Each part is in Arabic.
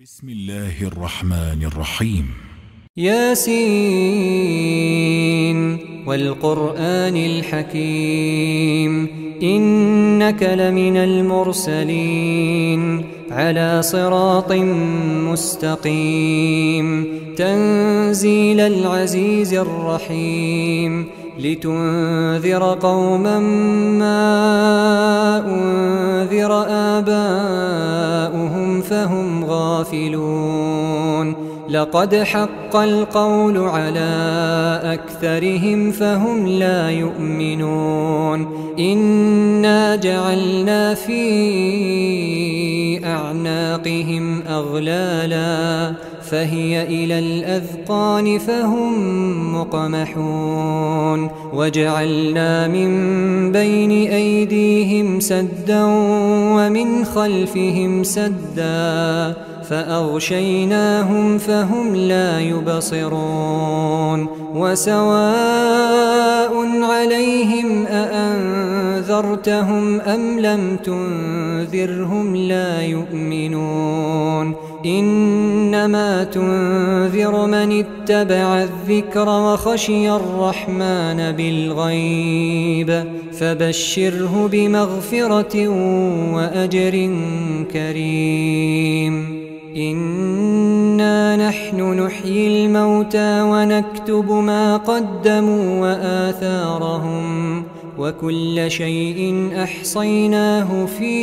بسم الله الرحمن الرحيم. ياسين والقرآن الحكيم إنك لمن المرسلين على صراط مستقيم تنزيل العزيز الرحيم لتنذر قوما ما أنذر آباؤهم فهم غافلون لقد حق القول على أكثرهم فهم لا يؤمنون إنا جعلنا في أعناقهم أغلالا فهي إلى الأذقان فهم مقمحون وجعلنا من بين أيديهم سدا ومن خلفهم سدا فأغشيناهم فهم لا يبصرون وسواء عليهم أأنذرتهم أم لم تنذرهم لا يؤمنون إنما تنذر من اتبع الذكر وخشي الرحمن بالغيب فبشره بمغفرة وأجر كريم إنا نحن نحيي الموتى ونكتب ما قدموا وآثارهم وكل شيء أحصيناه في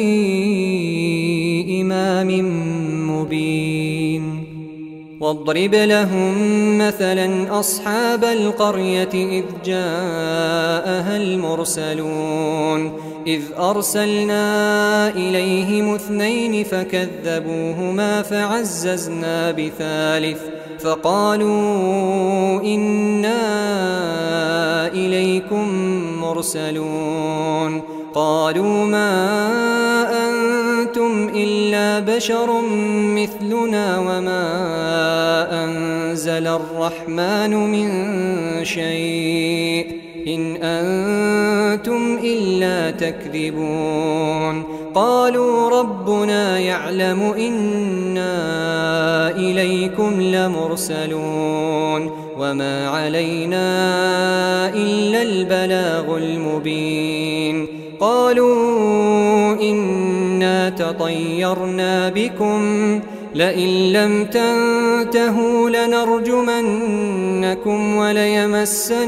إمام مبين واضرب لهم مثلا أصحاب القرية إذ جاءها المرسلون إذ أرسلنا إليهم اثنين فكذبوهما فعززنا بثالث فقالوا إنا إليكم مرسلون قالوا ما أنتم إلا بشر مثلنا وما أنزل الرحمن من شيء إن أنتم إلا تكذبون قالوا ربنا يعلم إنا إليكم لمرسلون وما علينا إلا البلاغ المبين قالوا إنا تطيرنا بكم لئن لم تنتهوا لنرجمنكم وليمسنكم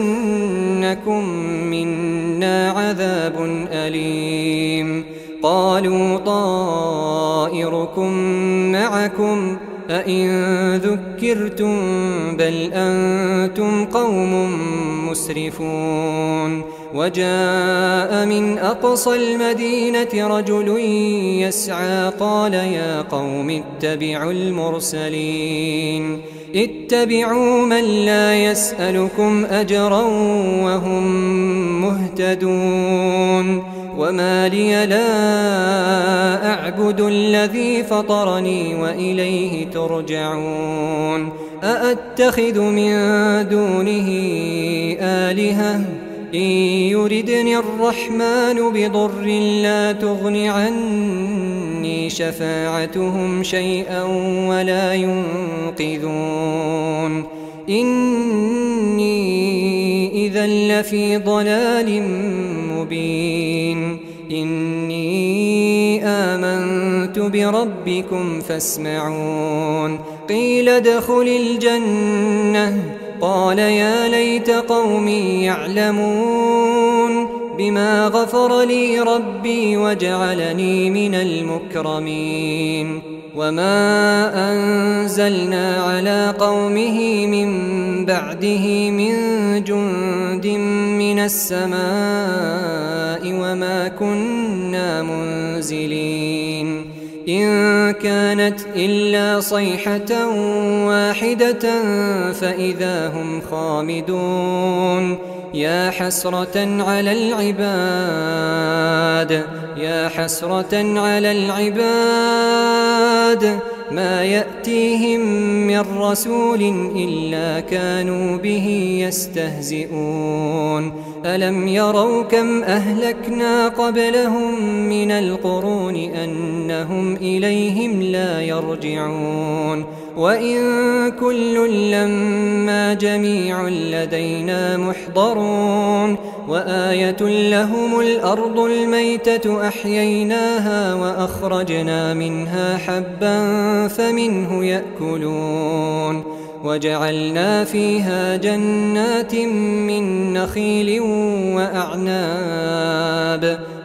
منا عذاب أليم قالوا طائركم معكم أئن ذكرتم بل أنتم قوم مسرفون وجاء من أقصى المدينة رجل يسعى قال يا قوم اتبعوا المرسلين اتبعوا من لا يسألكم أجرا وهم مهتدون وما لي لا أعبد الذي فطرني وإليه ترجعون أأتخذ من دونه آلهة إن يردني الرحمن بضر لا تغن عني شفاعتهم شيئا ولا ينقذون إني إذا لفي ضلال مبين إني آمنت بربكم فاسمعون قيل ادخل الجنة قال يا ليت قومي يعلمون بما غفر لي ربي وجعلني من المكرمين وما أنزلنا على قومه من بعده من جند من السماء وما كنا منزلين إن كانت إلا صيحة واحدة فإذا هم خامدون يا حسرة على العباد يا حسرة على العباد ما يأتيهم من رسول إلا كانوا به يستهزئون ألم يروا كم أهلكنا قبلهم من القرون أنهم إليهم لا يرجعون وإن كل لما جميع لدينا محضرون وآية لهم الأرض الميتة أحييناها وأخرجنا منها حبا فمنه يأكلون وجعلنا فيها جنات من نخيل وأعناب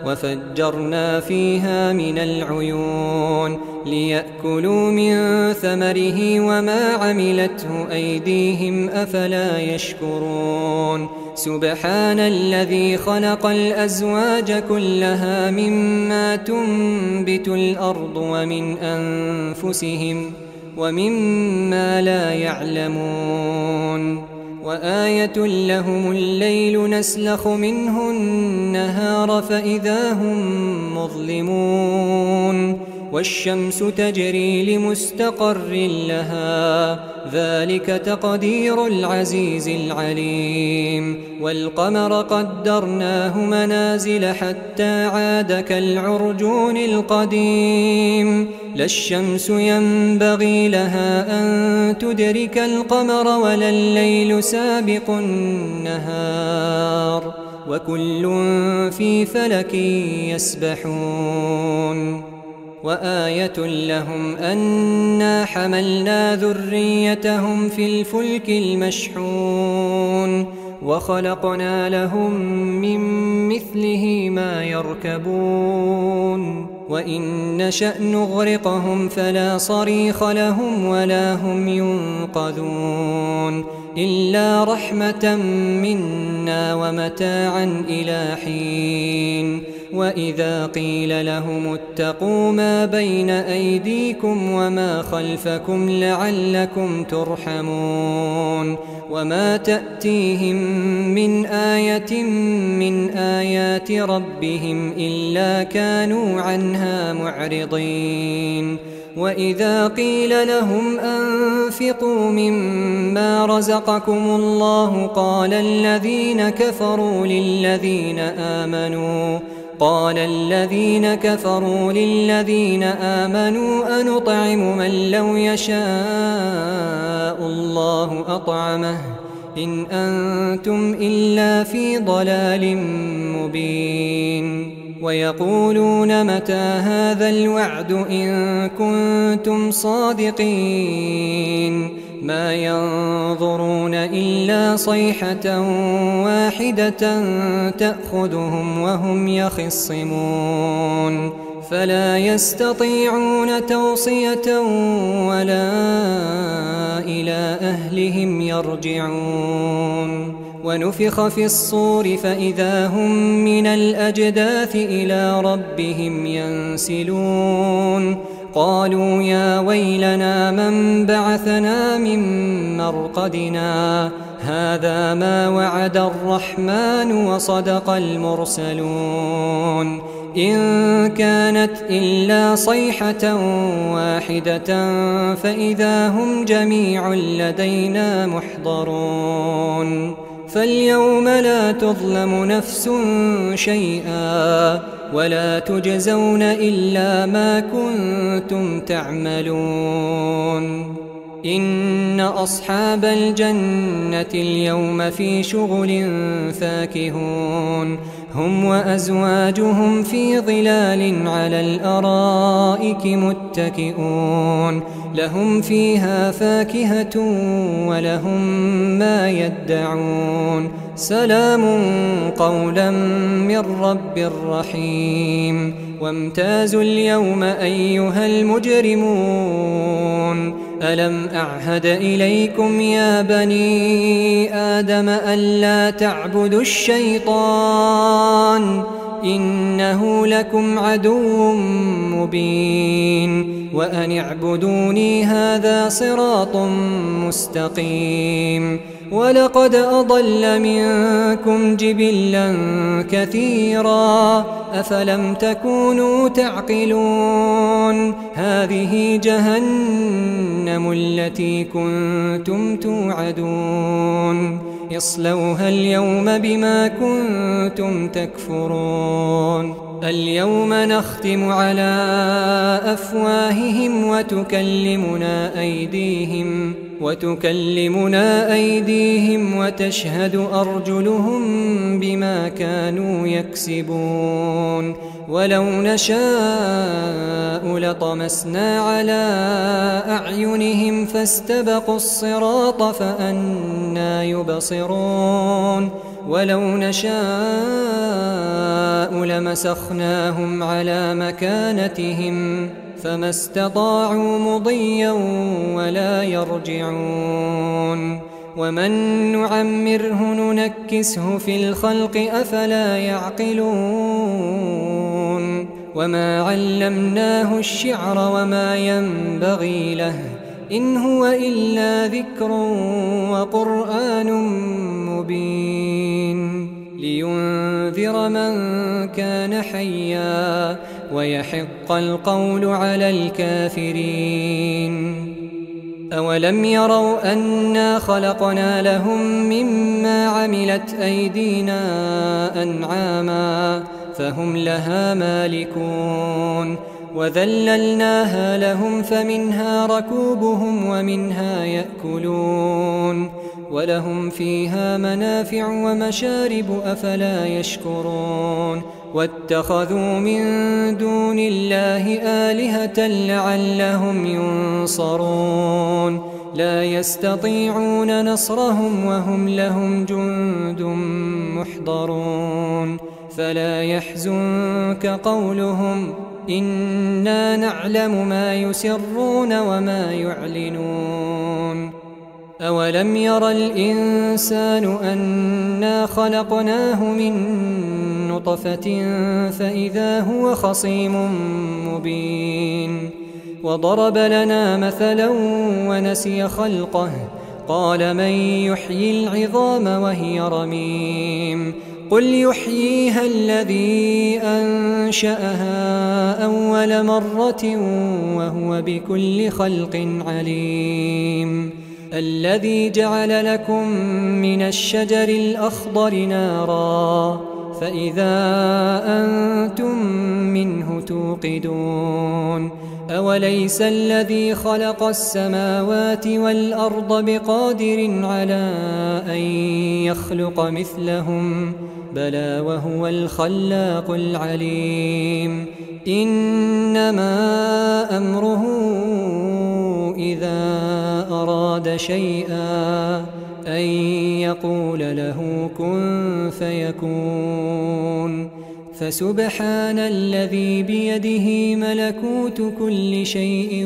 وفجرنا فيها من العيون ليأكلوا من ثمره وما عملته أيديهم أفلا يشكرون سبحان الذي خلق الأزواج كلها مما تنبت الأرض ومن أنفسهم ومما لا يعلمون وآية لهم الليل نسلخ منه النهار فإذا هم مظلمون والشمس تجري لمستقر لها ذلك تقدير العزيز العليم والقمر قدرناه منازل حتى عاد كالعرجون القديم لا الشمس ينبغي لها أن تدرك القمر ولا الليل سابق النهار وكل في فلك يسبحون وآية لهم أنا حملنا ذريتهم في الفلك المشحون وخلقنا لهم من مثله ما يركبون وإن نشأ نغرقهم فلا صريخ لهم ولا هم ينقذون إلا رحمة منا ومتاعا إلى حين وإذا قيل لهم اتقوا ما بين أيديكم وما خلفكم لعلكم ترحمون وما تأتيهم من آية من آيات ربهم إلا كانوا عنها معرضين وإذا قيل لهم أنفقوا مما رزقكم الله قال الذين كفروا للذين آمنوا أنطعم من لو يشاء الله أطعمه إن أنتم إلا في ضلال مبين ويقولون متى هذا الوعد إن كنتم صادقين ما ينظرون إلا صيحة واحدة تأخذهم وهم يخصمون فلا يستطيعون توصية ولا إلى أهلهم يرجعون ونفخ في الصور فإذا هم من الأجداث إلى ربهم ينسلون قالوا يا ويلنا من بعثنا من مرقدنا هذا ما وعد الرحمن وصدق المرسلون إن كانت إلا صيحة واحدة فإذا هم جميع لدينا محضرون فاليوم لا تظلم نفس شيئا ولا تجزون إلا ما كنتم تعملون إن أصحاب الجنة اليوم في شغل فاكهون هم وأزواجهم في ظلال على الأرائك متكئون لهم فيها فاكهة ولهم ما يدعون سلام قولا من رب رحيم وامتازوا اليوم أيها المجرمون ألم أعهد إليكم يا بني آدم ألا تعبدوا الشيطان إنه لكم عدو مبين وأن اعبدوني هذا صراط مستقيم ولقد أضل منكم جبلا كثيرا أفلم تكونوا تعقلون هذه جهنم التي كنتم توعدون اصلوها اليوم بما كنتم تكفرون اليوم نختم على أفواههم وتكلمنا أيديهم وتشهد أرجلهم بما كانوا يكسبون ولو نشاء لطمسنا على أعينهم فاستبقوا الصراط فأنى يبصرون ولو نشاء لمسخناهم على مكانتهم فما استطاعوا مضيا ولا يرجعون ومن نعمره ننكسه في الخلق أفلا يعقلون وما علمناه الشعر وما ينبغي له إن هو إلا ذكر وقرآن مبين لينذر من كان حيا ويحق القول على الكافرين أولم يروا أنا خلقنا لهم مما عملت أيدينا أنعاما فهم لها مالكون وذللناها لهم فمنها ركوبهم ومنها يأكلون ولهم فيها منافع ومشارب أفلا يشكرون واتخذوا من دون الله آلهة لعلهم ينصرون لا يستطيعون نصرهم وهم لهم جند محضرون فلا يحزنك قولهم إنا نعلم ما يسرون وما يعلنون أولم ير الإنسان أنا خلقناه من نطفة فإذا هو خصيم مبين وضرب لنا مثلا ونسي خلقه قال من يحيي العظام وهي رميم قل يحييها الذي أنشأها أول مرة وهو بكل خلق عليم الذي جعل لكم من الشجر الأخضر نارا فإذا أنتم منه توقدون أوليس الذي خلق السماوات والأرض بقادر على أن يخلق مثلهم بلى وهو الخلاق العليم إنما أمره إذا أراد شيئا أن يقول له كن فيكون فسبحان الذي بيده ملكوت كل شيء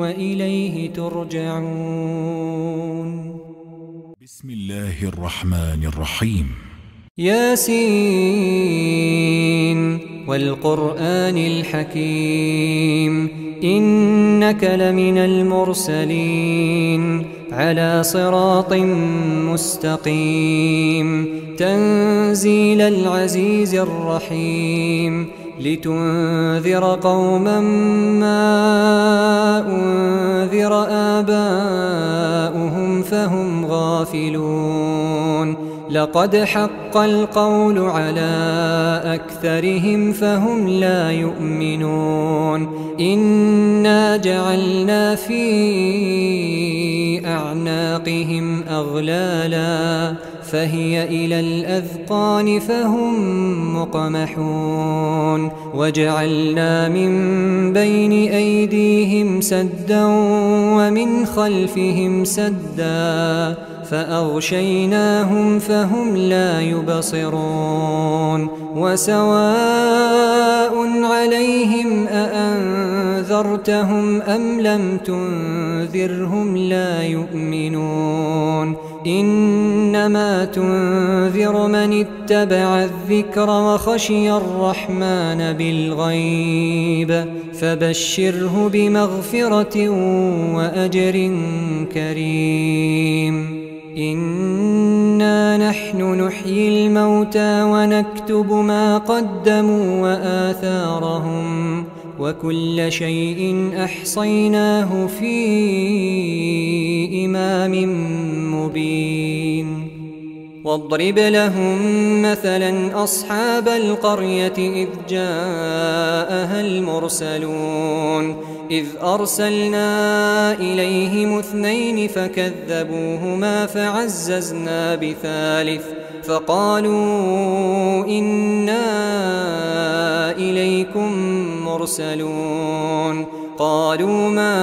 وإليه ترجعون بسم الله الرحمن الرحيم ياسين والقرآن الحكيم إنك لمن المرسلين على صراط مستقيم تنزيل العزيز الرحيم لتنذر قوما ما أنذر آباؤهم فهم غافلون لقد حق القول على أكثرهم فهم لا يؤمنون إنا جعلنا في أعناقهم أغلالا فهي إلى الأذقان فهم مقمحون وجعلنا من بين أيديهم سدا ومن خلفهم سدا فأغشيناهم فهم لا يبصرون وسواء عليهم أأنذرتهم أم لم تنذرهم لا يؤمنون إنما تنذر من اتبع الذكر وخشي الرحمن بالغيب فبشره بمغفرة وأجر كريم إنا نحن نحيي الموتى ونكتب ما قدموا وآثارهم وكل شيء أحصيناه في إمام مبين واضرب لهم مثلا أصحاب القرية إذ جاءها المرسلون إذ أرسلنا إليهم 2 فكذبوهما فعززنا بثالث فقالوا إنا إليكم مرسلون قالوا ما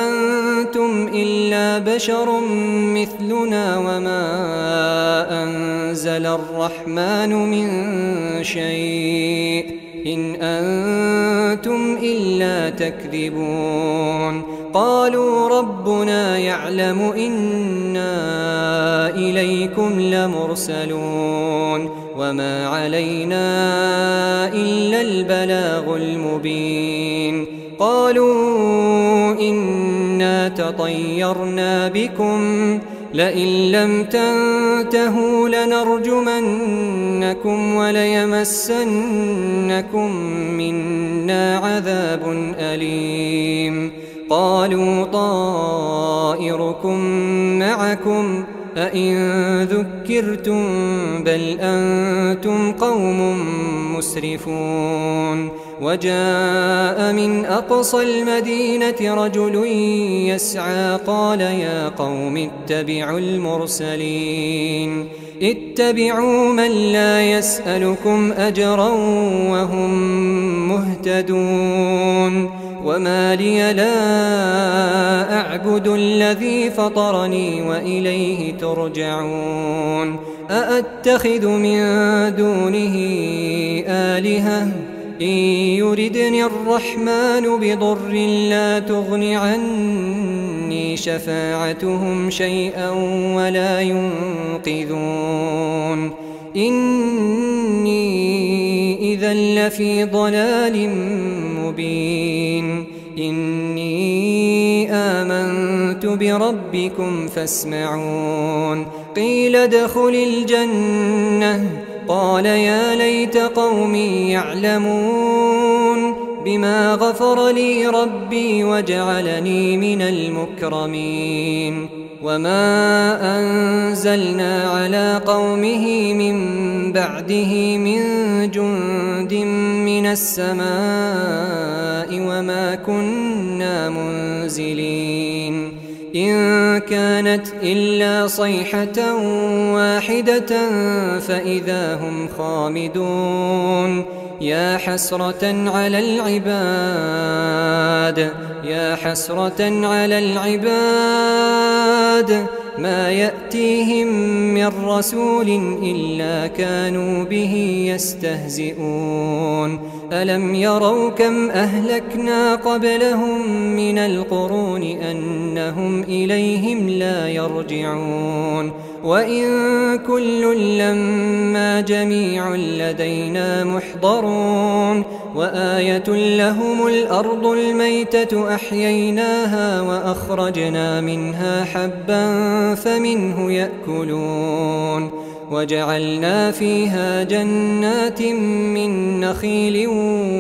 أنتم إلا بشر مثلنا وما أنزل الرحمن من شيء إن أنتم إلا تكذبون قالوا ربنا يعلم إنا إليكم لمرسلون وما علينا إلا البلاغ المبين قالوا إنا تطيرنا بكم لئن لم تنتهوا لنرجمنكم وليمسنكم منا عذاب أليم قالوا طائركم معكم أئن ذكرتم بل أنتم قوم مسرفون وجاء من أقصى المدينة رجل يسعى قال يا قوم اتبعوا المرسلين اتبعوا من لا يسألكم أجرا وهم مهتدون وما لي لا أعبد الذي فطرني وإليه ترجعون أأتخذ من دونه آلهة إن يردني الرحمن بضر لا تغن عني شفاعتهم شيئا ولا ينقذون إني إذا لفي ضلال مبين إني آمنت بربكم فاسمعون قيل ادخل الجنة قال يا ليت قومي يعلمون بما غفر لي ربي وجعلني من المكرمين وما أنزلنا على قومه من بعده من جند من السماء وما كنا منزلين إن كانت إلا صيحة واحدة فإذا هم خامدون يا حسرة على العباد يا حسرة على العباد ما يأتيهم من رسول إلا كانوا به يستهزئون ألم يروا كم أهلكنا قبلهم من القرون أنهم إليهم لا يرجعون وإن كل لما جميع لدينا محضرون وآية لهم الأرض الميتة أحييناها وأخرجنا منها حبا فمنه يأكلون وجعلنا فيها جنات من نخيل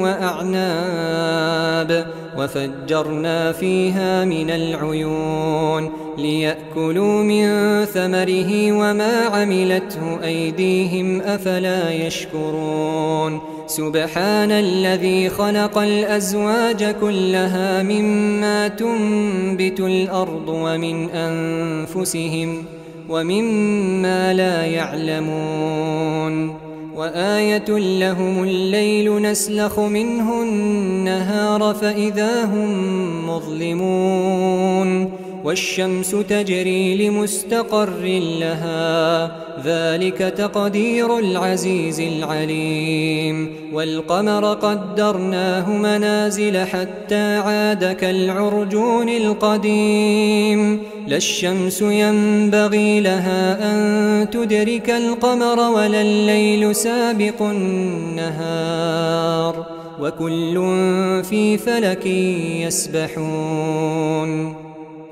وأعناب وفجرنا فيها من العيون ليأكلوا من ثمره وما عملته أيديهم أفلا يشكرون سبحان الذي خلق الأزواج كلها مما تنبت الأرض ومن أنفسهم ومما لا يعلمون وآية لهم الليل نسلخ منه النهار فإذا هم مظلمون والشمس تجري لمستقر لها ذلك تقدير العزيز العليم والقمر قدرناه منازل حتى عاد كالعرجون القديم لا الشمس ينبغي لها أن تدرك القمر ولا الليل سابق النهار وكل في فلك يسبحون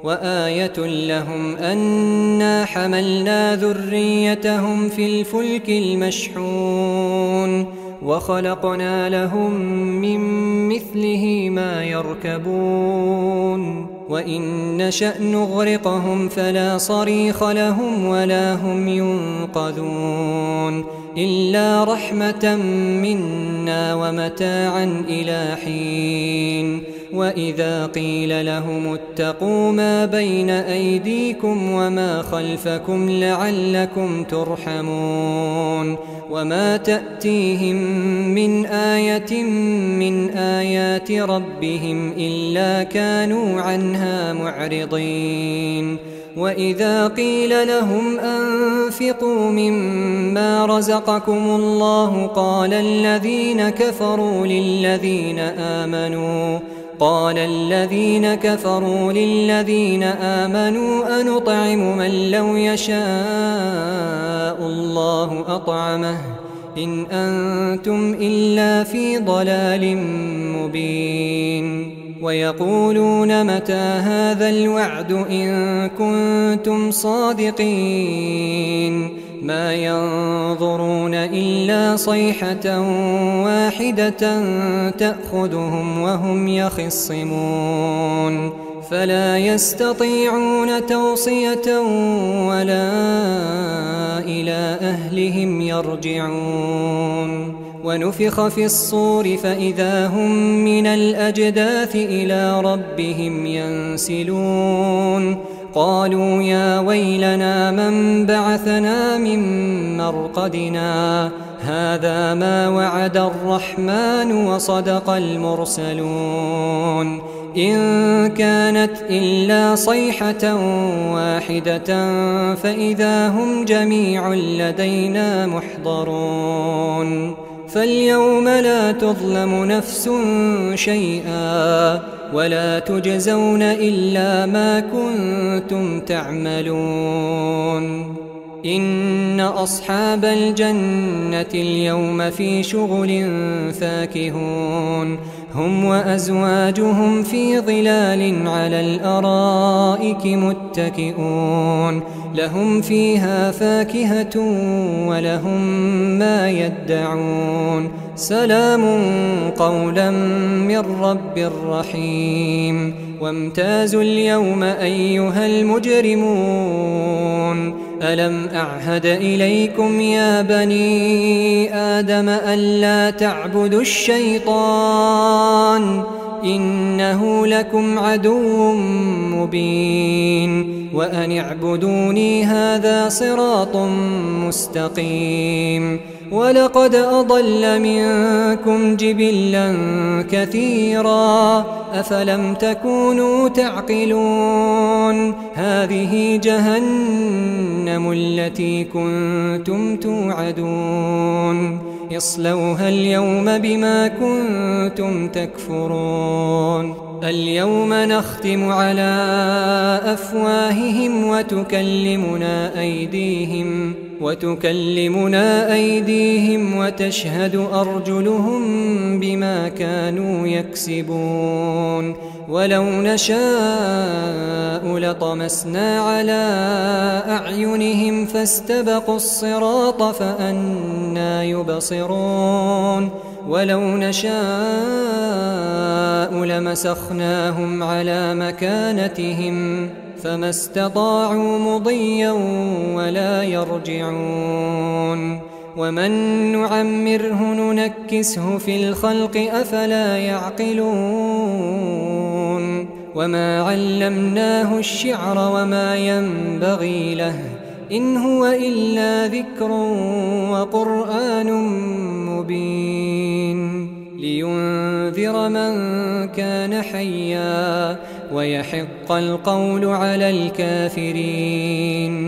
وآية لهم أنا حملنا ذريتهم في الفلك المشحون وخلقنا لهم من مثله ما يركبون وإن نشأ نغرقهم فلا صريخ لهم ولا هم ينقذون إلا رحمة منا ومتاعا إلى حين وإذا قيل لهم اتقوا ما بين أيديكم وما خلفكم لعلكم ترحمون وما تأتيهم من آية من آيات ربهم إلا كانوا عنها معرضين وإذا قيل لهم أنفقوا مما رزقكم الله قال الذين كفروا للذين آمنوا أنطعم من لو يشاء الله أطعمه إن أنتم إلا في ضلال مبين ويقولون متى هذا الوعد إن كنتم صادقين ما ينظرون إلا صيحة واحدة تأخذهم وهم يخصمون فلا يستطيعون توصية ولا إلى أهلهم يرجعون ونفخ في الصور فإذا هم من الأجداث إلى ربهم ينسلون قالوا يا ويلنا من بعثنا من مرقدنا هذا ما وعد الرحمن وصدق المرسلون إن كانت إلا صيحة واحدة فإذا هم جميع لدينا محضرون فاليوم لا تظلم نفس شيئا ولا تجزون إلا ما كنتم تعملون إن أصحاب الجنة اليوم في شغل فاكهون هم وأزواجهم في ظلال على الأرائك متكئون لهم فيها فاكهة ولهم ما يدعون سلام قولا من رب رحيم وامتازوا اليوم أيها المجرمون ألم أعهد إليكم يا بني آدم ألا تعبدوا الشيطان إنه لكم عدو مبين وأن اعبدوني هذا صراط مستقيم ولقد أضل منكم جبلا كثيرا أفلم تكونوا تعقلون هذه جهنم التي كنتم توعدون اصلوها اليوم بما كنتم تكفرون اليوم نختم على أفواههم وتكلمنا أيديهم وتشهد أرجلهم بما كانوا يكسبون ولو نشاء لطمسنا على أعينهم فاستبقوا الصراط فأنى يبصرون ولو نشاء لمسخناهم على مكانتهم فما استطاعوا مضيا ولا يرجعون ومن نعمره ننكسه في الخلق أفلا يعقلون وما علمناه الشعر وما ينبغي له إن هو إلا ذكر وقرآن مبين لينذر من كان حيا ويحق القول على الكافرين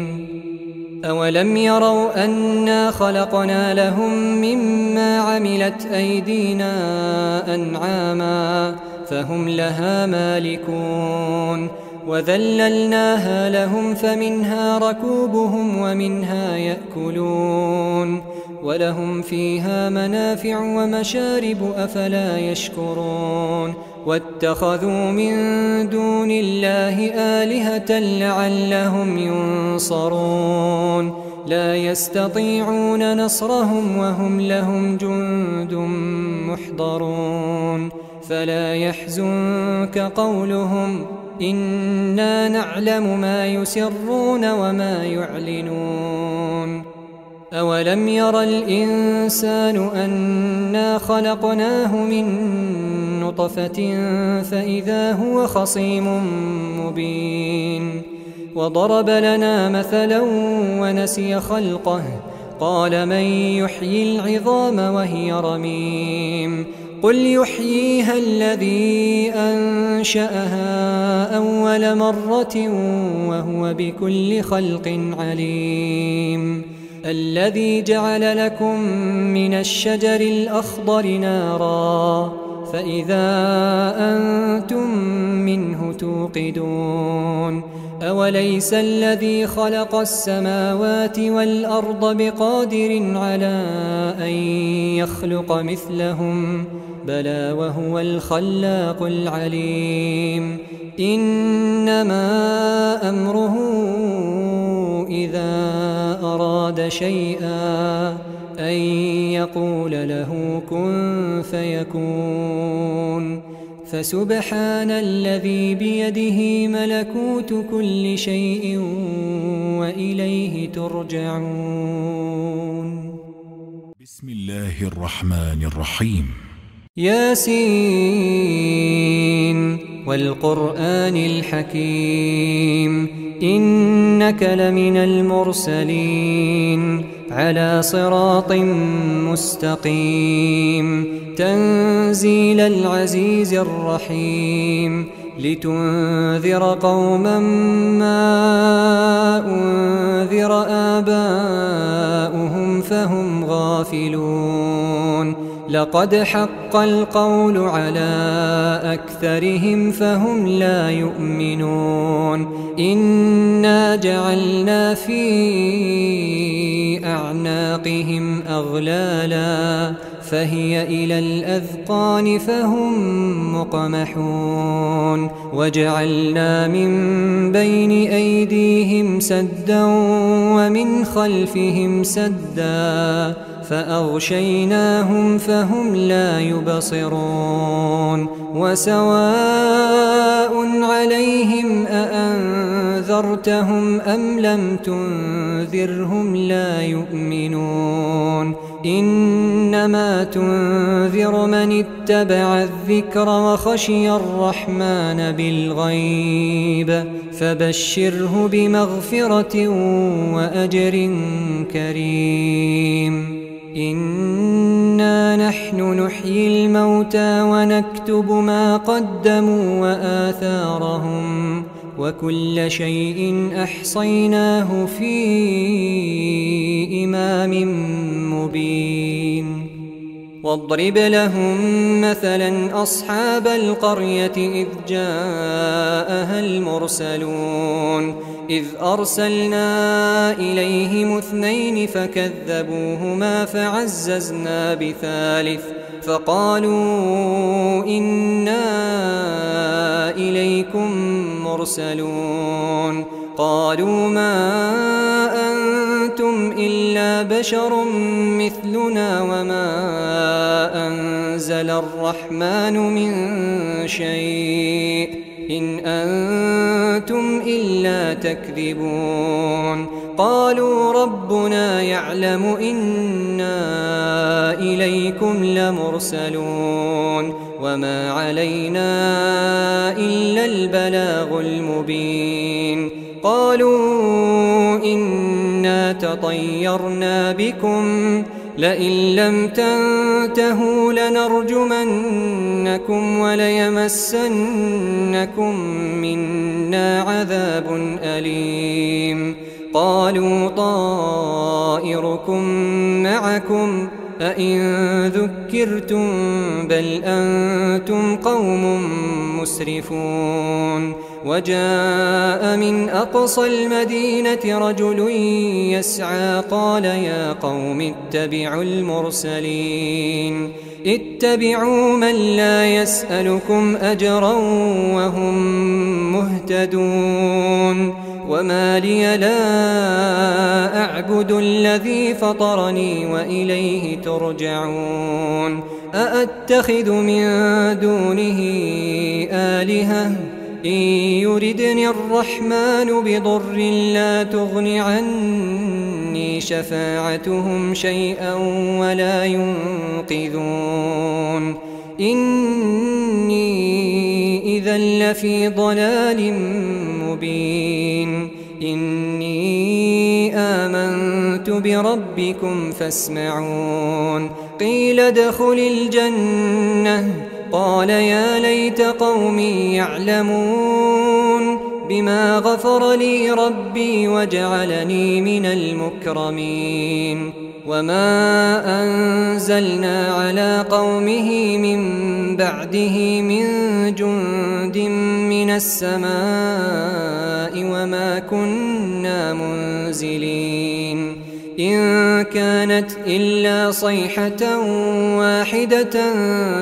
أولم يروا أنا خلقنا لهم مما عملت أيدينا أنعاما فهم لها مالكون وذللناها لهم فمنها ركوبهم ومنها يأكلون ولهم فيها منافع ومشارب أفلا يشكرون واتخذوا من دون الله آلهة لعلهم ينصرون لا يستطيعون نصرهم وهم لهم جند محضرون فلا يحزنك قولهم إنا نعلم ما يسرون وما يعلنون أولم ير الإنسان أنا خلقناه من نطفة فإذا هو خصيم مبين وضرب لنا مثلا ونسي خلقه قال من يحيي العظام وهي رميم قل يحييها الذي أنشأها أول مرة وهو بكل خلق عليم الذي جعل لكم من الشجر الأخضر نارا فإذا أنتم منه توقدون أوليس الذي خلق السماوات والأرض بقادر على أن يخلق مثلهم بلى وهو الخلاق العليم إنما أمره إذا أراد شيئا أن يقول له كن فيكون فسبحان الذي بيده ملكوت كل شيء وإليه ترجعون بسم الله الرحمن الرحيم ياسين والقرآن الحكيم إنك لمن المرسلين على صراط مستقيم تنزيل العزيز الرحيم لتنذر قوما ما أنذر آباؤهم فهم غافلون لقد حق القول على أكثرهم فهم لا يؤمنون إنا جعلنا في أعناقهم أغلالا فهي إلى الأذقان فهم مقمحون وجعلنا من بين أيديهم سدا ومن خلفهم سدا فأغشيناهم فهم لا يبصرون وسواء عليهم أأنذرتهم أم لم تنذرهم لا يؤمنون إنما تنذر من اتبع الذكر وخشي الرحمن بالغيب فبشره بمغفرة وأجر كريم إنا نحن نحيي الموتى ونكتب ما قدموا وآثارهم وكل شيء أحصيناه في إمام مبين واضرب لهم مثلا أصحاب القرية إذ جاءها المرسلون إذ أرسلنا إليهم اثنين فكذبوهما فعززنا بثالث فقالوا إنا إليكم مرسلون قالوا ما أنتم إلا بشر مثلنا وما أنزل الرحمن من شيء إن أنتم إلا تكذبون قالوا ربنا يعلم إنا إليكم لمرسلون وما علينا إلا البلاغ المبين قالوا إنا تطيرنا بكم لئن لم تنتهوا لنرجمنكم وليمسنكم منا عذاب أليم قالوا طائركم معكم أئن ذكرتم بل أنتم قوم مسرفون وجاء من أقصى المدينة رجل يسعى قال يا قوم اتبعوا المرسلين اتبعوا من لا يسألكم أجرا وهم مهتدون وما لي لا أعبد الذي فطرني وإليه ترجعون أأتخذ من دونه آلهة إن يردني الرحمن بضر لا تغن عني شفاعتهم شيئا ولا ينقذون إني إذا لفي ضلال مبين إني آمنت بربكم فاسمعون قيل ادخل الجنة قال يا ليت قومي يعلمون بما غفر لي ربي وجعلني من المكرمين وما أنزلنا على قومه من بعده من جند من السماء وما كنا منزلين إن كانت إلا صيحة واحدة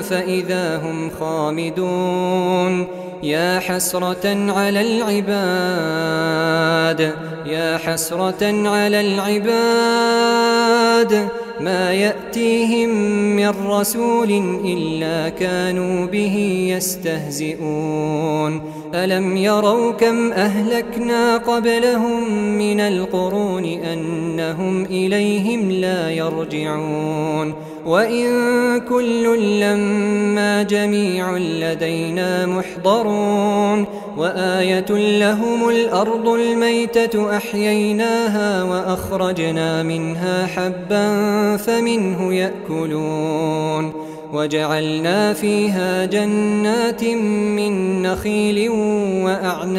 فإذا هم خامدون يا حسرة على العباد يا حسرة على العباد ما يأتيهم من رسول إلا كانوا به يستهزئون ألم يروا كم أهلكنا قبلهم من القرون أنهم إليهم لا يرجعون وإن كل لما جميع لدينا محضرون وآية لهم الأرض الميتة أحييناها وأخرجنا منها حبا فمنه يأكلون وجعلنا فيها جنات من نخيل وأعناب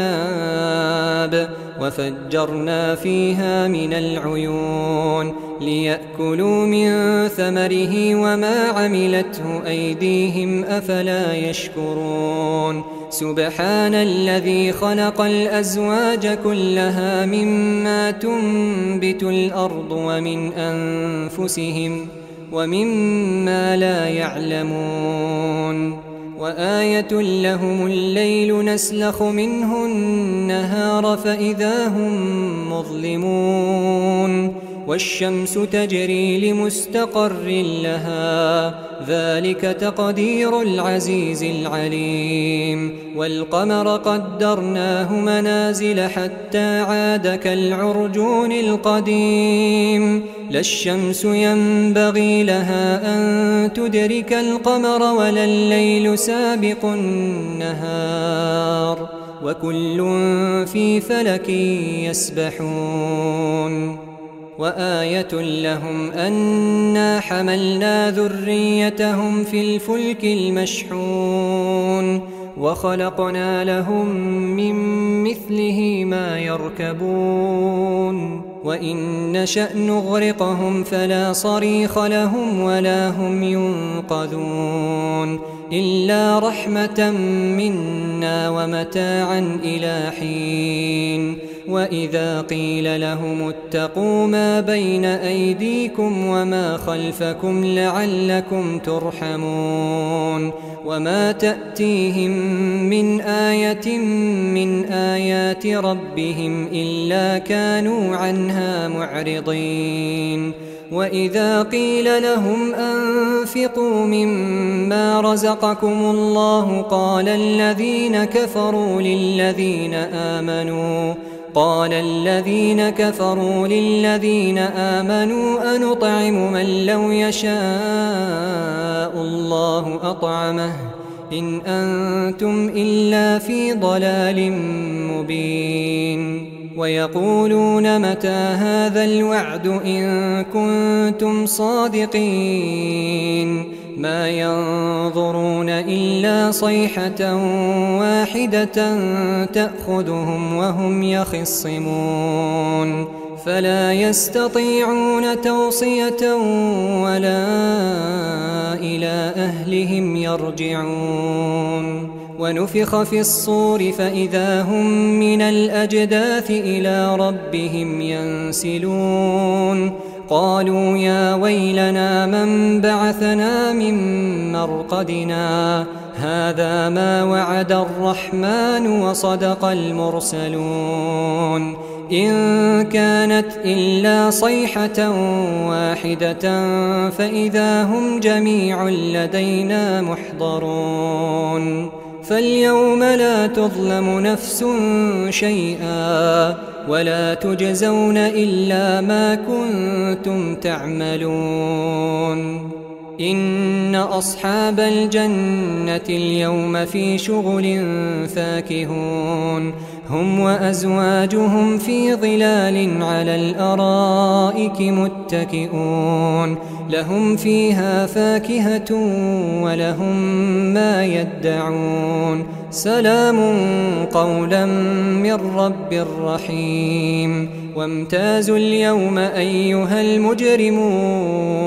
وفجرنا فيها من العيون ليأكلوا من ثمره وما عملته أيديهم أفلا يشكرون سبحان الذي خلق الأزواج كلها مما تنبت الأرض ومن أنفسهم ومما لا يعلمون وآية لهم الليل نسلخ منه النهار فإذا هم مظلمون والشمس تجري لمستقر لها ذلك تقدير العزيز العليم والقمر قدرناه منازل حتى عاد كالعرجون القديم لا الشمس ينبغي لها أن تدرك القمر ولا الليل سابق النهار وكل في فلك يسبحون وآية لهم أنا حملنا ذريتهم في الفلك المشحون وخلقنا لهم من مثله ما يركبون وإن نشأ نغرقهم فلا صريخ لهم ولا هم ينقذون إلا رحمة منا ومتاعا إلى حين وإذا قيل لهم اتقوا ما بين أيديكم وما خلفكم لعلكم ترحمون وما تأتيهم من آية من آيات ربهم إلا كانوا عنها معرضين وإذا قيل لهم أنفقوا مما رزقكم الله قال الذين كفروا للذين آمنوا أنطعم من لو يشاء الله أطعمه إن أنتم إلا في ضلال مبين ويقولون متى هذا الوعد إن كنتم صادقين ما ينظرون إلا صيحة واحدة تأخذهم وهم يخصمون فلا يستطيعون توصية ولا إلى أهلهم يرجعون ونفخ في الصور فإذا هم من الأجداث إلى ربهم ينسلون قالوا يا ويلنا من بعثنا من مرقدنا هذا ما وعد الرحمن وصدق المرسلون إن كانت إلا صيحة واحدة فإذا هم جميع لدينا محضرون فاليوم لا تظلم نفس شيئا ولا تجزون إلا ما كنتم تعملون إن أصحاب الجنة اليوم في شغل فاكهون هم وأزواجهم في ظلال على الأرائك متكئون لهم فيها فاكهة ولهم ما يدعون سلام قولا من رب رحيم وامتازوا اليوم أيها المجرمون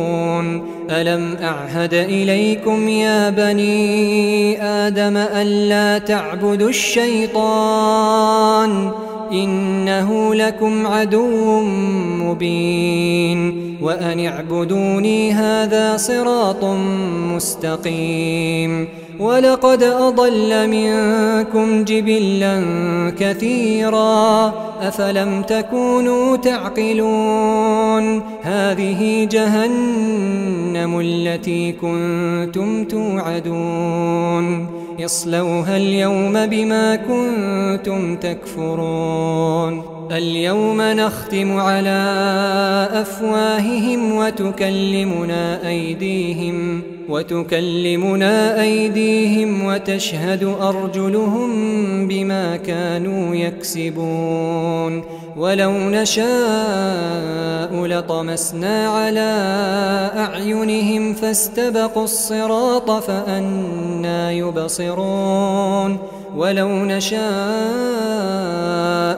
ألم أعهد إليكم يا بني آدم ألا تعبدوا الشيطان إنه لكم عدو مبين وأن اعبدوني هذا صراط مستقيم ولقد أضل منكم جبلا كثيرا أفلم تكونوا تعقلون هذه جهنم التي كنتم توعدون اصلوها اليوم بما كنتم تكفرون اليوم نختم على أفواههم وتكلمنا أيديهم وتشهد أرجلهم بما كانوا يكسبون ولو نشاء لطمسنا على أعينهم فاستبقوا الصراط فأنى يبصرون ولو نشاء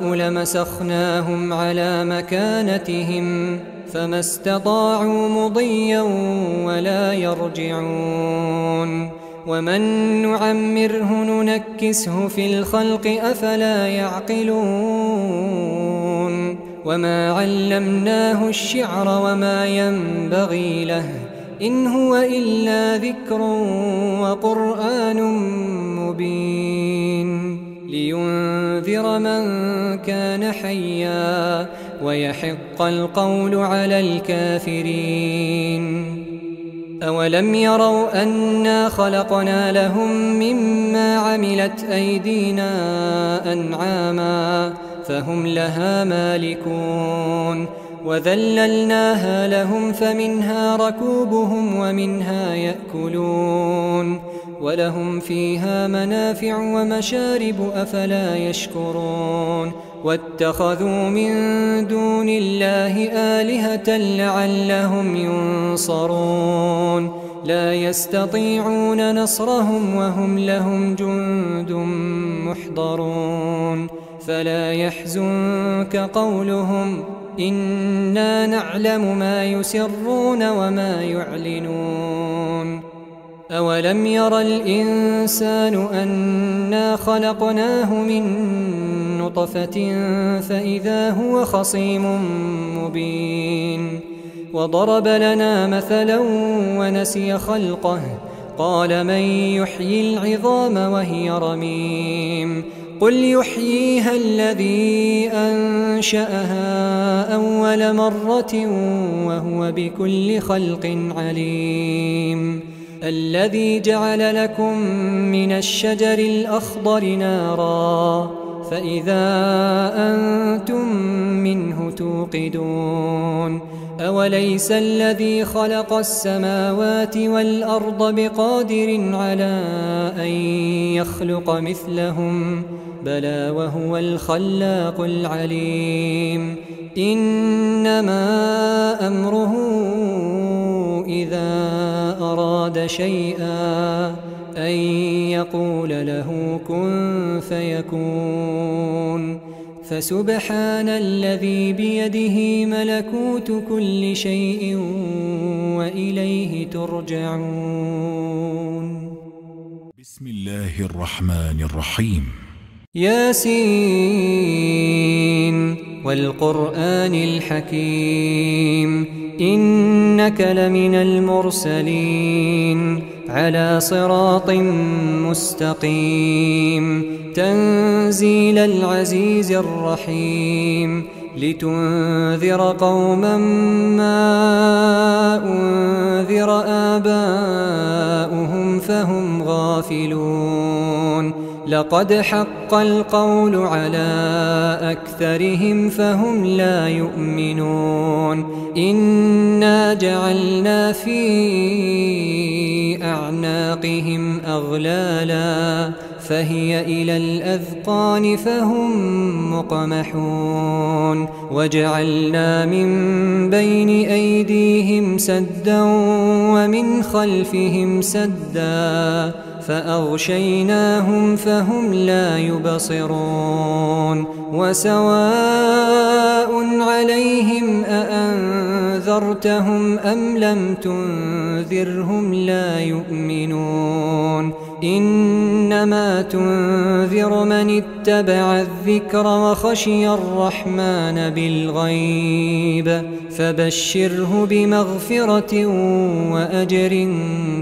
لمسخناهم على مكانتهم فما استطاعوا مضيا ولا يرجعون ومن نعمره ننكسه في الخلق أفلا يعقلون وما علمناه الشعر وما ينبغي له إن هو إلا ذكر وقرآن مبين لينذر من كان حيا ويحق القول على الكافرين أولم يروا أنا خلقنا لهم مما عملت أيدينا أنعاما فهم لها مالكون وذللناها لهم فمنها ركوبهم ومنها يأكلون ولهم فيها منافع ومشارب أفلا يشكرون واتخذوا من دون الله آلهة لعلهم ينصرون لا يستطيعون نصرهم وهم لهم جند محضرون فلا يحزنك قولهم إنا نعلم ما يسرون وما يعلنون أولم ير الإنسان أنا خلقناه من نطفة فإذا هو خصيم مبين وضرب لنا مثلا ونسي خلقه قال من يحيي العظام وهي رميم قل يحييها الذي أنشأها أول مرة وهو بكل خلق عليم الذي جعل لكم من الشجر الأخضر نارا فإذا أنتم منه توقدون أوليس الذي خلق السماوات والأرض بقادر على أن يخلق مثلهم بلى وهو الخلاق العليم إنما أمره إذا أراد شيئا أن يقول له كن فيكون فسبحان الذي بيده ملكوت كل شيء وإليه ترجعون. بسم الله الرحمن الرحيم. ياسين والقرآن الحكيم إنك لمن المرسلين على صراط مستقيم تنزيل العزيز الرحيم لتنذر قوما ما أنذر آباؤهم فهم غافلون لقد حق القول على أكثرهم فهم لا يؤمنون إنا جعلنا في أعناقهم أغلالا فهي إلى الأذقان فهم مقمحون وجعلنا من بين أيديهم سدا ومن خلفهم سدا فأغشيناهم فهم لا يبصرون وسواء عليهم أأنذرتهم أم لم تنذرهم لا يؤمنون إنما تنذر من اتبع الذكر وخشي الرحمن بالغيب فبشره بمغفرة وأجر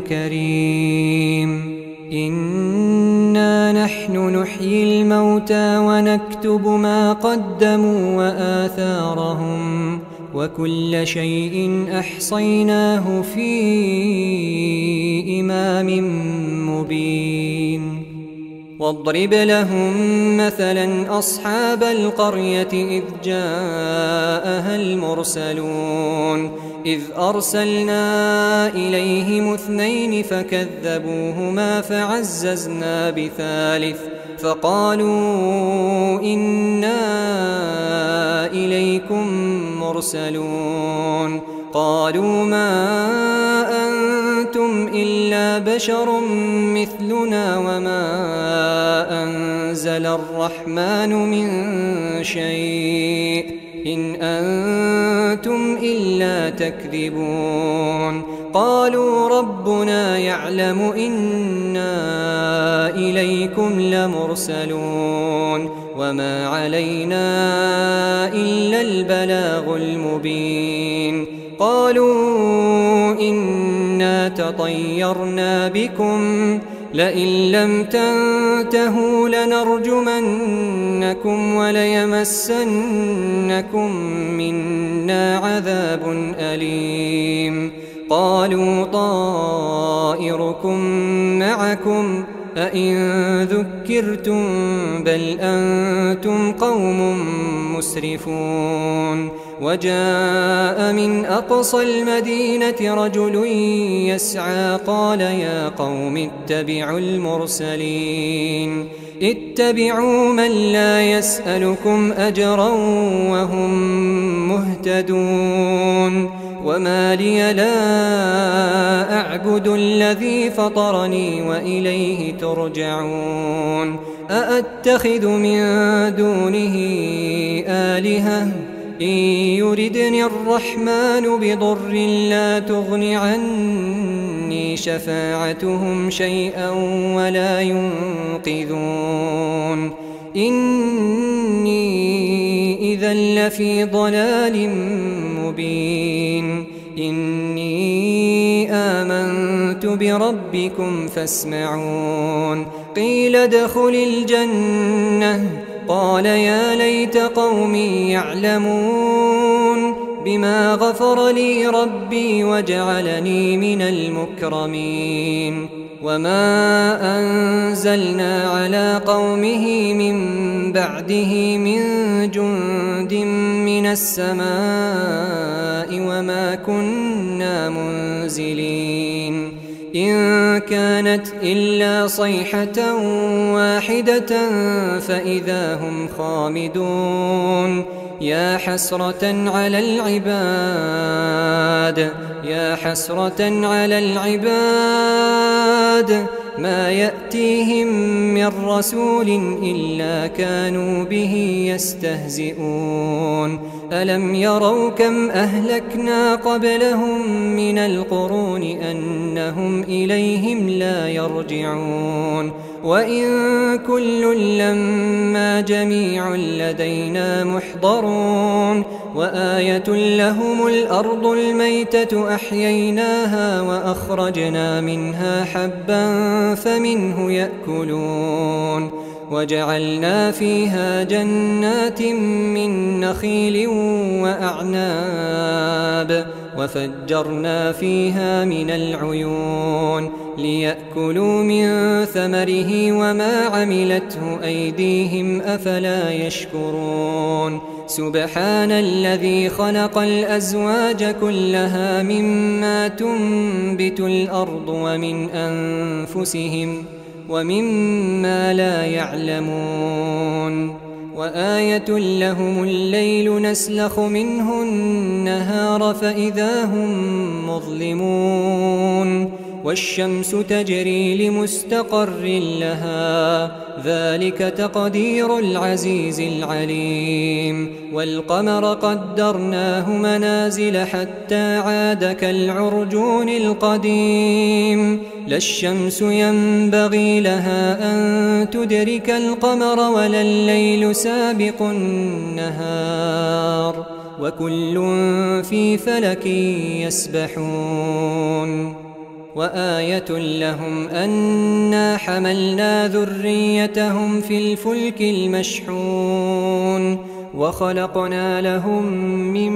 كريم إنا نحن نحيي الموتى ونكتب ما قدموا وآثارهم وكل شيء أحصيناه في إمام مبين واضرب لهم مثلا أصحاب القرية إذ جاءها المرسلون إذ أرسلنا إليهم 2 فكذبوهما فعززنا بثالث فقالوا إنا إليكم مرسلون قالوا ما أنتم إلا بشر مثلنا وما أنزل الرحمن من شيء إن أنتم إلا تكذبون قالوا ربنا يعلم إنا إليكم لمرسلون وما علينا إلا البلاغ المبين قالوا إنا تطيرنا بكم لئن لم تنتهوا لنرجمنكم وليمسنكم منا عذاب أليم قالوا طائركم معكم أئن ذكرتم بل أنتم قوم مسرفون وجاء من أقصى المدينة رجل يسعى قال يا قوم اتبعوا المرسلين اتبعوا من لا يسألكم أجرا وهم مهتدون وما لي لا أعبد الذي فطرني وإليه ترجعون أأتخذ من دونه آلهة إن يردني الرحمن بضر لا تغن عني شفاعتهم شيئا ولا ينقذون إني إذا لفي ضلال مبين إني آمنت بربكم فاسمعون قيل ادخل الجنة قال يا ليت قومي يعلمون بما غفر لي ربي وجعلني من المكرمين وما أنزلنا على قومه من بعده من جند من السماء وما كنا منزلين إن كانت إلا صيحة واحدة فإذا هم خامدون يا حسرة على العباد يا حسرة على العباد ما يأتيهم من رسول إلا كانوا به يستهزئون ألم يروا كم أهلكنا قبلهم من القرون أنهم إليهم لا يرجعون وإن كل لما جميع لدينا محضرون وآية لهم الأرض الميتة أحييناها وأخرجنا منها حبا فمنه يأكلون وجعلنا فيها جنات من نخيل وأعناب وفجرنا فيها من العيون ليأكلوا من ثمره وما عملته أيديهم أفلا يشكرون سبحان الذي خلق الأزواج كلها مما تنبت الأرض ومن أنفسهم ومما لا يعلمون وآية لهم الليل نسلخ منه النهار فإذا هم مظلمون والشمس تجري لمستقر لها ذلك تقدير العزيز العليم والقمر قدرناه منازل حتى عاد كالعرجون القديم لا الشمس ينبغي لها أن تدرك القمر ولا الليل سابق النهار وكل في فلك يسبحون وآية لهم أنا حملنا ذريتهم في الفلك المشحون وخلقنا لهم من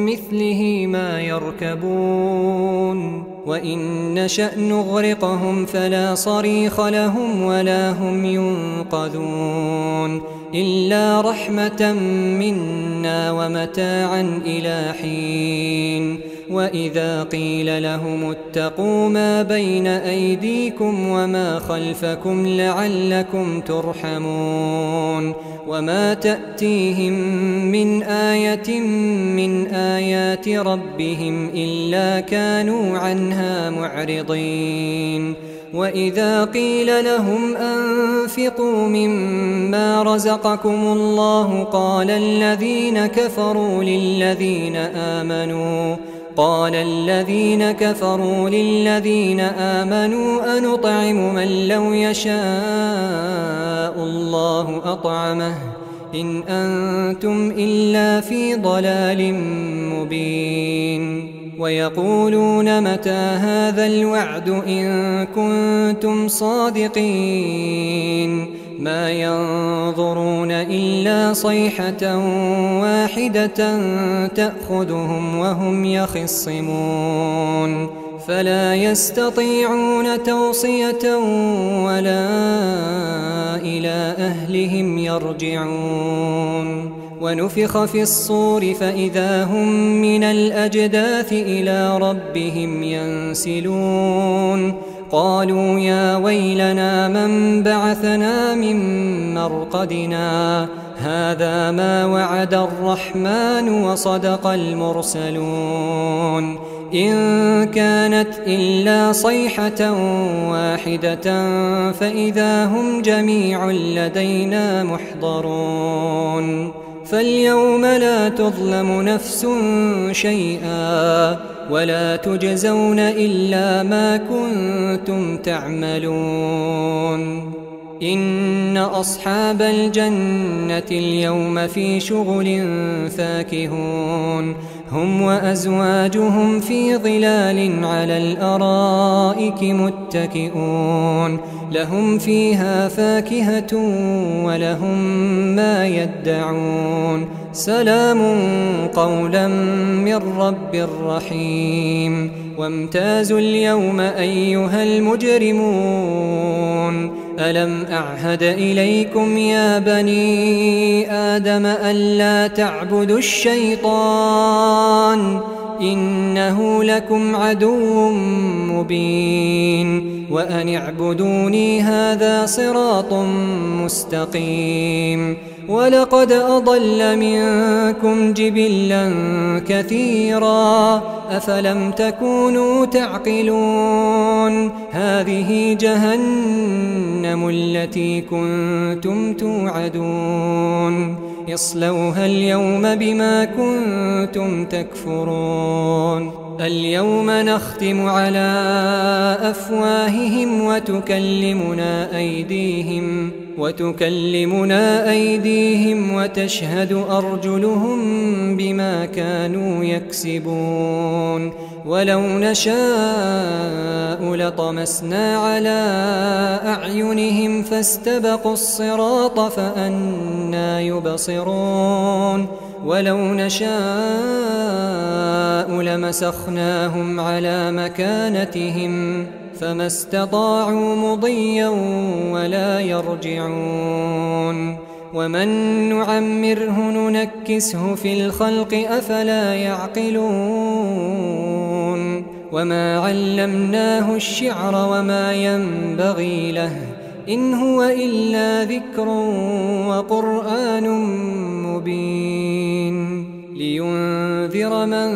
مثله ما يركبون وإن نشأ نغرقهم فلا صريخ لهم ولا هم ينقذون إلا رحمة منا ومتاعا إلى حين وإذا قيل لهم اتقوا ما بين أيديكم وما خلفكم لعلكم ترحمون وما تأتيهم من آية من آيات ربهم إلا كانوا عنها معرضين وإذا قيل لهم أنفقوا مما رزقكم الله قال الذين كفروا للذين آمنوا أنطعم من لو يشاء الله أطعمه إن أنتم إلا في ضلال مبين ويقولون متى هذا الوعد إن كنتم صادقين ما ينظرون إلا صيحة واحدة تأخذهم وهم يخصمون فلا يستطيعون توصية ولا إلى أهلهم يرجعون ونفخ في الصور فإذا هم من الأجداث إلى ربهم ينسلون قالوا يا ويلنا من بعثنا من مرقدنا هذا ما وعد الرحمن وصدق المرسلون إن كانت إلا صيحة واحدة فإذا هم جميع لدينا محضرون فاليوم لا تظلم نفس شيئا ولا تجزون إلا ما كنتم تعملون إن أصحاب الجنة اليوم في شغل فاكهون هم وأزواجهم في ظلال على الأرائك متكئون لهم فيها فاكهة ولهم ما يدعون سلام قولا من رب رحيم وامتازوا اليوم أيها المجرمون ألم أعهد إليكم يا بني آدم ألا تعبدوا الشيطان إنه لكم عدو مبين وأن اعبدوني هذا صراط مستقيم ولقد أضل منكم جبلا كثيرا أفلم تكونوا تعقلون هذه جهنم التي كنتم توعدون اصلوها اليوم بما كنتم تكفرون اليوم نختم على أفواههم وتكلمنا أيديهم وتشهد أرجلهم بما كانوا يكسبون ولو نشاء لطمسنا على أعينهم فاستبقوا الصراط فأنى يبصرون ولو نشاء لمسخناهم على مكانتهم فما استطاعوا مضيا ولا يرجعون ومن نعمره ننكسه في الخلق أفلا يعقلون وما علمناه الشعر وما ينبغي له إن هو إلا ذكر وقرآن مبين لينذر من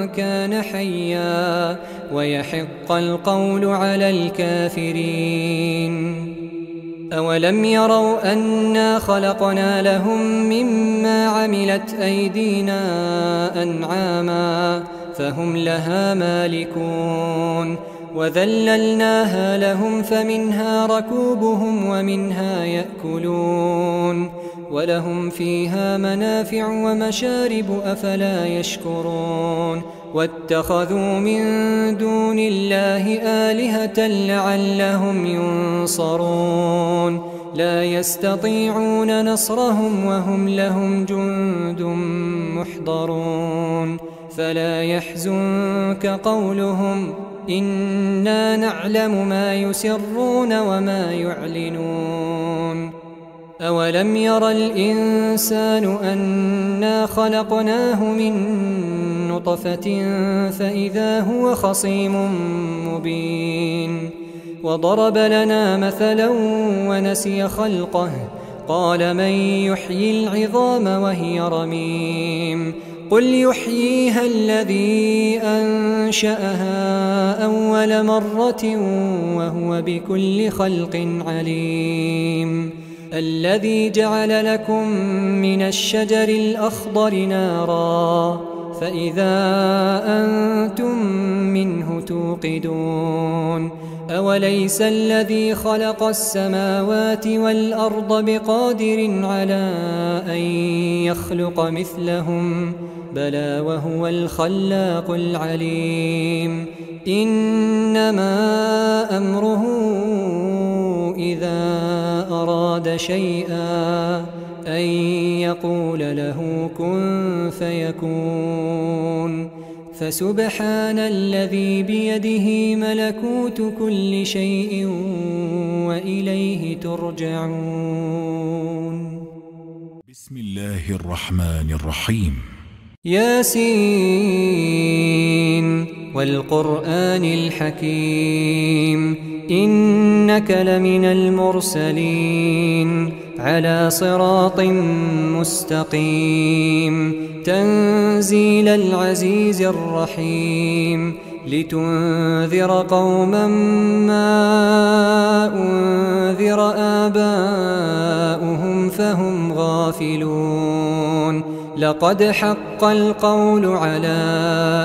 كان حيا ويحق القول على الكافرين أولم يروا أنا خلقنا لهم مما عملت أيدينا أنعاما فهم لها مالكون وذللناها لهم فمنها ركوبهم ومنها يأكلون ولهم فيها منافع ومشارب أفلا يشكرون واتخذوا من دون الله آلهة لعلهم ينصرون لا يستطيعون نصرهم وهم لهم جند محضرون فلا يحزنك قولهم إنا نعلم ما يسرون وما يعلنون أولم ير الإنسان أنا خلقناه من نطفة فإذا هو خصيم مبين وضرب لنا مثلا ونسي خلقه قال من يحيي العظام وهي رميم قل يحييها الذي أنشأها أول مرة وهو بكل خلق عليم الذي جعل لكم من الشجر الأخضر نارا فإذا أنتم منه توقدون أوليس الذي خلق السماوات والأرض بقادر على أن يخلق مثلهم بلى وهو الخلاق العليم إنما أمره إذا أراد شيئا أن يقول له كن فيكون فسبحان الذي بيده ملكوت كل شيء وإليه ترجعون بسم الله الرحمن الرحيم ياسين والقرآن الحكيم إنك لمن المرسلين على صراط مستقيم تنزيل العزيز الرحيم لتنذر قوما ما أنذر آباؤهم فهم غافلون لقد حق القول على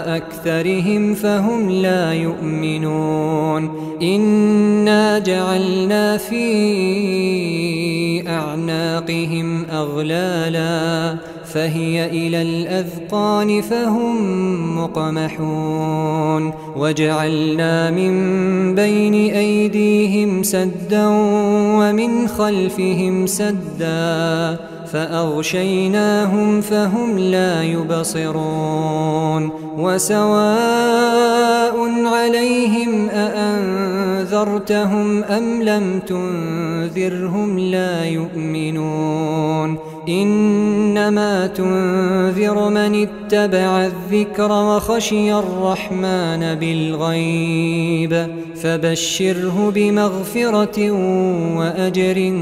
أكثرهم فهم لا يؤمنون إنا جعلنا في أعناقهم أغلالا فهي إلى الأذقان فهم مقمحون وجعلنا من بين أيديهم سدا ومن خلفهم سدا فأغشيناهم فهم لا يبصرون وسواء عليهم أأنذرتهم أم لم تنذرهم لا يؤمنون إنما تنذر من اتبع الذكر وخشي الرحمن بالغيب فبشره بمغفرة وأجر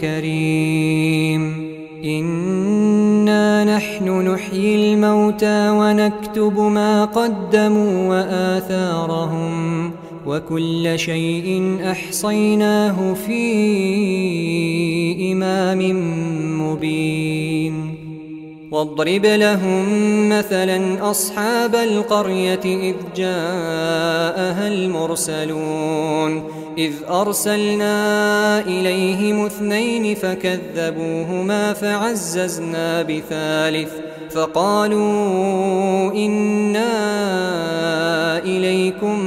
كريم إنا نحن نحيي الموتى ونكتب ما قدموا وآثارهم وكل شيء أحصيناه في إمام مبين واضرب لهم مثلا أصحاب القرية إذ جاءها المرسلون إذ أرسلنا إليهم 2 فكذبوهما فعززنا بثالث فقالوا إنا إليكم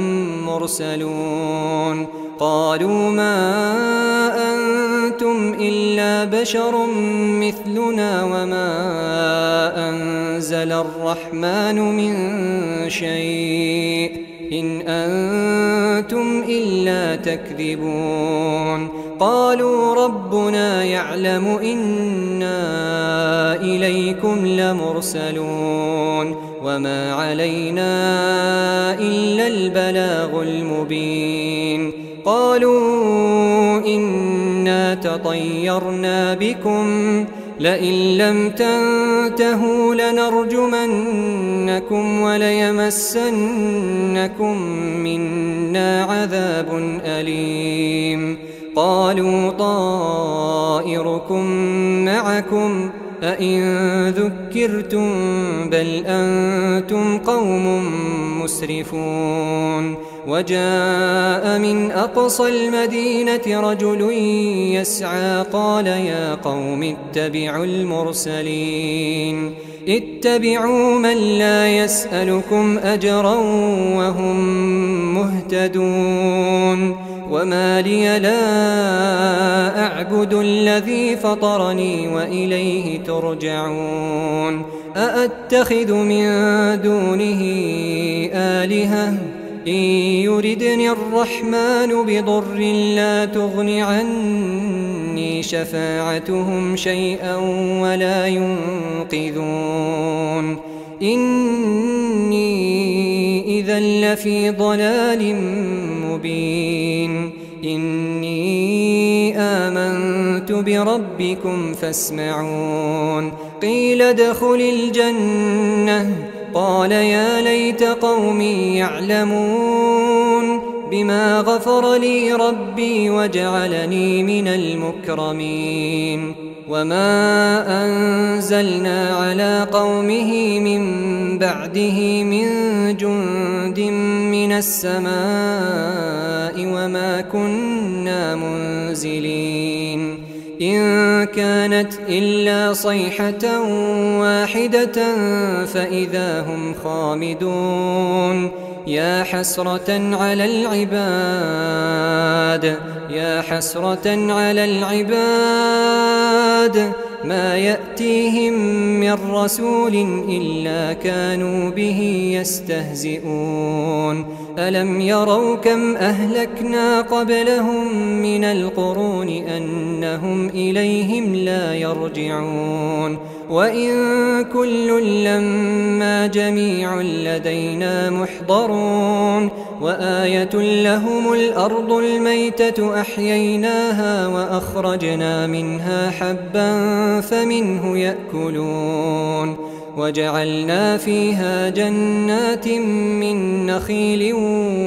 مرسلون قالوا ما أنتم إلا بشر مثلنا وما أنزل الرحمن من شيء إن أنتم إلا تكذبون قالوا ربنا يعلم إنا إليكم لمرسلون وما علينا إلا البلاغ المبين قالوا إنا تطيرنا بكم لئن لم تنتهوا لنرجمنكم وليمسنكم منا عذاب أليم قالوا طائركم معكم أئن ذكرتم بل أنتم قوم مسرفون وجاء من أقصى المدينة رجل يسعى قال يا قوم اتبعوا المرسلين اتبعوا من لا يسألكم أجرا وهم مهتدون وما لي لا أعبد الذي فطرني وإليه ترجعون أأتخذ من دونه آلهة إن يردني الرحمن بضر لا تغن عني شفاعتهم شيئا ولا ينقذون إني إذا لفي ضلال مبين إني آمنت بربكم فاسمعون قيل ادخل الجنة قال يا ليت قومي يعلمون بما غفر لي ربي وجعلني من المكرمين وما أنزلنا على قومه من بعده من جند من السماء وما كنا منزلين إن كانت إلا صيحة واحدة فإذا هم خامدون يا حسرة على العباد يا حسرة على العباد ما يأتيهم من رسول إلا كانوا به يستهزئون ألم يروا كم أهلكنا قبلهم من القرون أنهم إليهم لا يرجعون وإن كل لما جميع لدينا محضرون وآية لهم الأرض الميتة أحييناها وأخرجنا منها حبا فمنه يأكلون وجعلنا فيها جنات من نخيل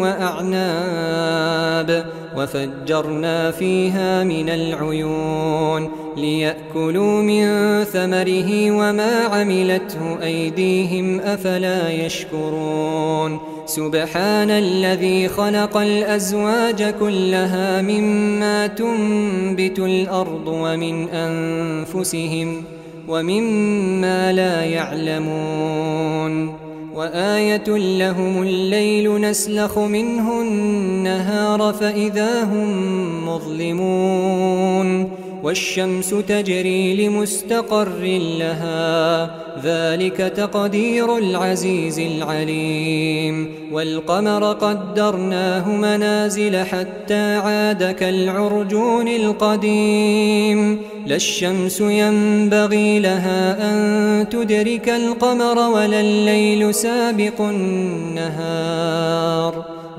وأعناب وفجرنا فيها من العيون ليأكلوا من ثمره وما عملته أيديهم أفلا يشكرون سبحان الذي خلق الأزواج كلها مما تنبت الأرض ومن أنفسهم ومما لا يعلمون وآية لهم الليل نسلخ منه النهار فإذا هم مظلمون والشمس تجري لمستقر لها ذلك تقدير العزيز العليم والقمر قدرناه منازل حتى عاد كالعرجون القديم لا الشمس ينبغي لها أن تدرك القمر ولا الليل سابق النهار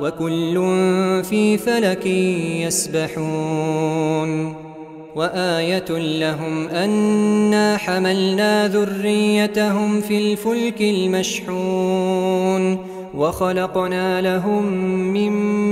وكل في فلك يسبحون وآية لهم أنا حملنا ذريتهم في الفلك المشحون وخلقنا لهم من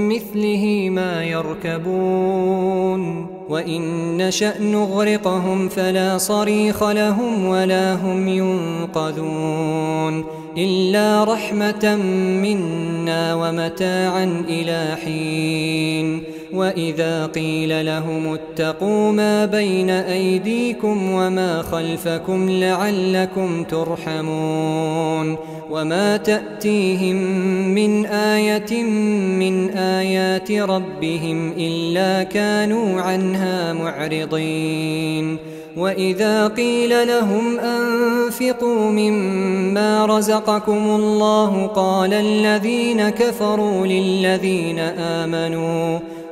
مثله ما يركبون وإن نشأ نغرقهم فلا صريخ لهم ولا هم ينقذون إلا رحمة منا ومتاعا إلى حين وإذا قيل لهم اتقوا ما بين أيديكم وما خلفكم لعلكم ترحمون وما تأتيهم من آية من آيات ربهم إلا كانوا عنها معرضين وإذا قيل لهم أنفقوا مما رزقكم الله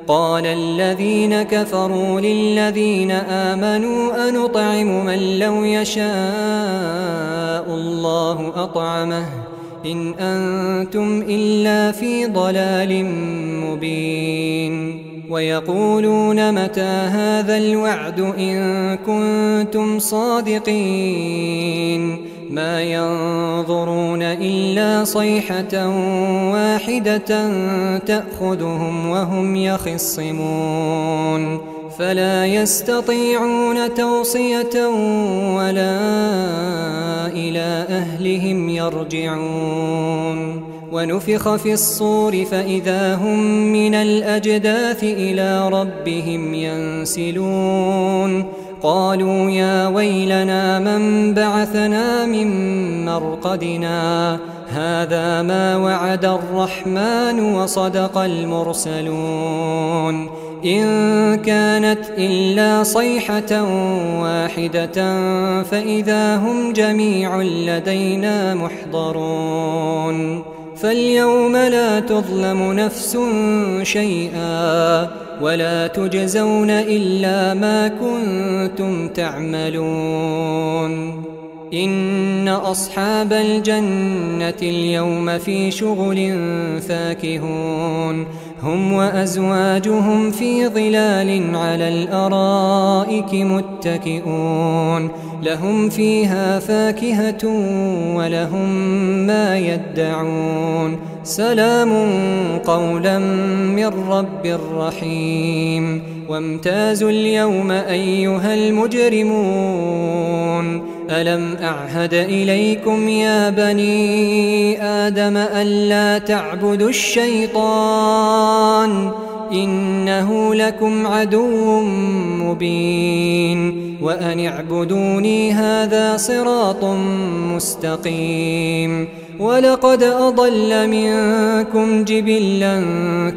قال الذين كفروا للذين آمنوا أنطعم من لو يشاء الله أطعمه إن أنتم إلا في ضلال مبين ويقولون متى هذا الوعد إن كنتم صادقين ما ينظرون إلا صيحة واحدة تأخذهم وهم يخصمون فلا يستطيعون توصية ولا إلى أهلهم يرجعون ونفخ في الصور فإذا هم من الأجداث إلى ربهم ينسلون قالوا يا ويلنا من بعثنا من مرقدنا هذا ما وعد الرحمن وصدق المرسلون إن كانت إلا صيحة واحدة فإذا هم جميع لدينا محضرون فاليوم لا تظلم نفس شيئا ولا تجزون إلا ما كنتم تعملون إن أصحاب الجنة اليوم في شغل فاكهون هم وأزواجهم في ظلال على الأرائك متكئون لهم فيها فاكهة ولهم ما يدعون سلام قولا من رب رحيم وامتازوا اليوم أيها المجرمون ألم أعهد إليكم يا بني آدم ألا تعبدوا الشيطان إنه لكم عدو مبين وأن اعبدوني هذا صراط مستقيم ولقد أضل منكم جبلا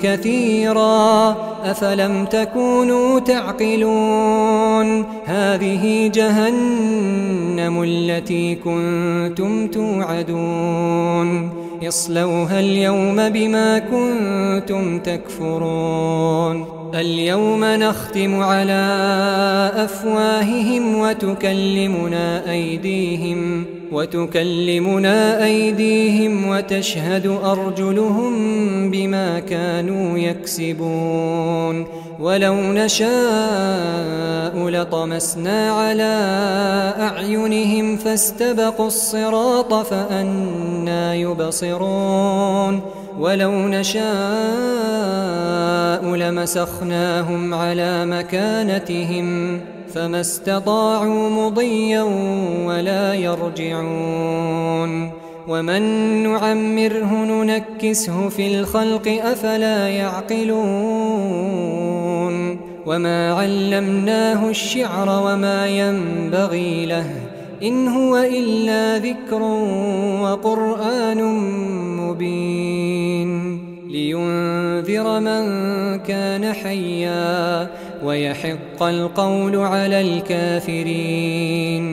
كثيرا أفلم تكونوا تعقلون هذه جهنم التي كنتم توعدون اصلوها اليوم بما كنتم تكفرون اليوم نختم على أفواههم وتكلمنا أيديهم وتشهد أرجلهم بما كانوا يكسبون ولو نشاء لطمسنا على أعينهم فاستبقوا الصراط فأنى يبصرون ولو نشاء لمسخناهم على مكانتهم فما استطاعوا مضيا ولا يرجعون ومن نعمره ننكسه في الخلق أفلا يعقلون وما علمناه الشعر وما ينبغي له إن هو إلا ذكر وقرآن مبين لينذر من كان حيا ويحق القول على الكافرين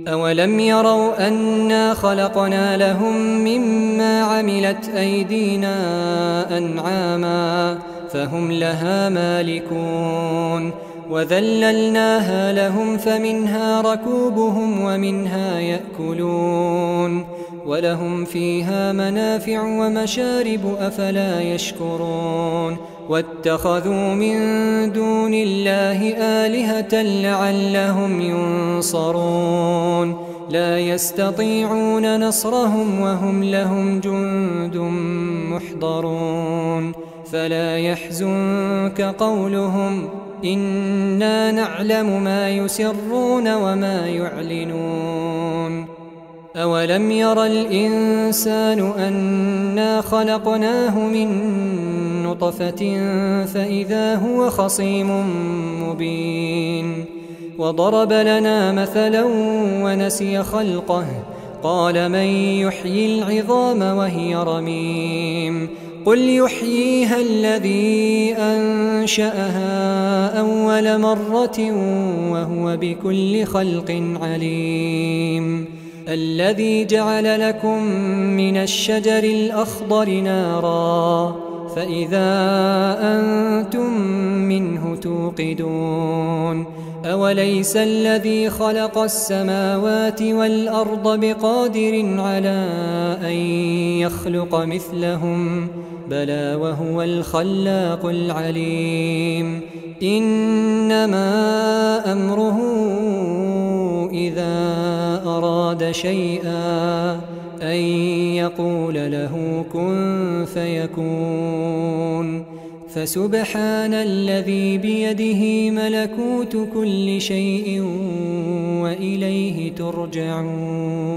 أولم يروا أنا خلقنا لهم مما عملت أيدينا أنعاما فهم لها مالكون وذللناها لهم فمنها ركوبهم ومنها يأكلون ولهم فيها منافع ومشارب أفلا يشكرون واتخذوا من دون الله آلهة لعلهم ينصرون لا يستطيعون نصرهم وهم لهم جند محضرون فلا يحزنك قولهم إنا نعلم ما يسرون وما يعلنون أولم ير الإنسان أنا خلقناه من نطفة فإذا هو خصيم مبين وضرب لنا مثلا ونسي خلقه قال من يحيي العظام وهي رميم قل يحييها الذي أنشأها أول مرة وهو بكل خلق عليم الذي جعل لكم من الشجر الأخضر نارا فإذا أنتم منه توقدون أوليس الذي خلق السماوات والأرض بقادر على أن يخلق مثلهم بلى وهو الخلاق العليم إنما أمره إذا أراد شيئا أن يقول له كن فيكون فسبحان الذي بيده ملكوت كل شيء وإليه ترجعون